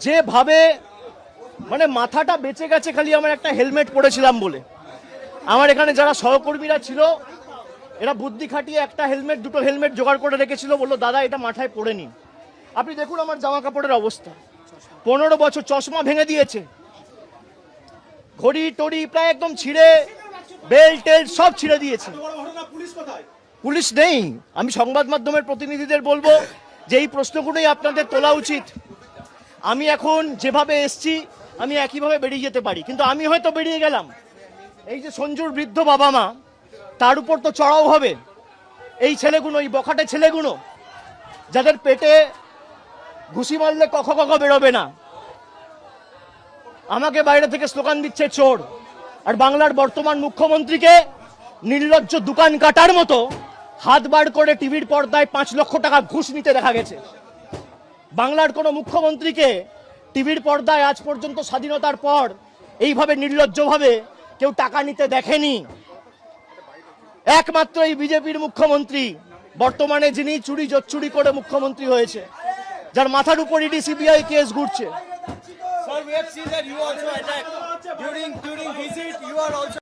যেভাবে মানে মাথাটা বেঁচে গেছে খালি আমার একটা হেলমেট পরেছিলাম বলে। আমার এখানে যারা সহকর্মীরা ছিল এরা বুদ্ধি খাটিয়ে একটা হেলমেট দুটো হেলমেট জোগাড় করে রেখেছিল, বললো দাদা এটা মাথায় পরে নিন। আপনি দেখুন আমার জামা কাপড়ের অবস্থা, 15 বছর চশমা ভেঙে দিয়েছে, ঘড়ি টড়ি প্রায় একদম ছিঁড়ে, বেল্ট টেল্ট সব ছিঁড়ে দিয়েছে। পুলিশ নেই। আমি সংবাদ মাধ্যমের প্রতিনিধিদের বলবো যে এই প্রশ্নগুলোই আপনাদের তোলা উচিত। আমি এখন যেভাবে এসছি আমি একইভাবে বেরিয়ে যেতে পারি, কিন্তু আমি হয়তো বেরিয়ে গেলাম, এই যে সঞ্জুর বৃদ্ধ বাবা মা তার উপর তো চড়াও হবে এই ছেলেগুলো, এই বখাটে ছেলেগুলো যাদের পেটে ঘুষি মারলে কখ কখ বেরোবে না। আমাকে বাইরে থেকে স্লোগান দিচ্ছে চোর, আর বাংলার বর্তমান মুখ্যমন্ত্রীকে নির্লজ্জ দোকান কাটার মতো হাত বার করে টিভির পর্দায় 5 লক্ষ টাকা ঘুষ নিতে দেখা গেছে। বাংলার কোনো মুখ্যমন্ত্রীকে টিভির পর্দায় আজ পর্যন্ত স্বাধীনতার পর এইভাবে নির্লজ্জভাবে কেউ টাকা নিতে দেখেনি। একমাত্র এই বিজেপির মুখ্যমন্ত্রী বর্তমানে, যিনি চুরি জোচ্চুরি করে মুখ্যমন্ত্রী হয়েছে, যার মাথার উপর ইডি সিবিআই কেস ঘুরছে। Sir, we have seen that you also attacked during visit. You are also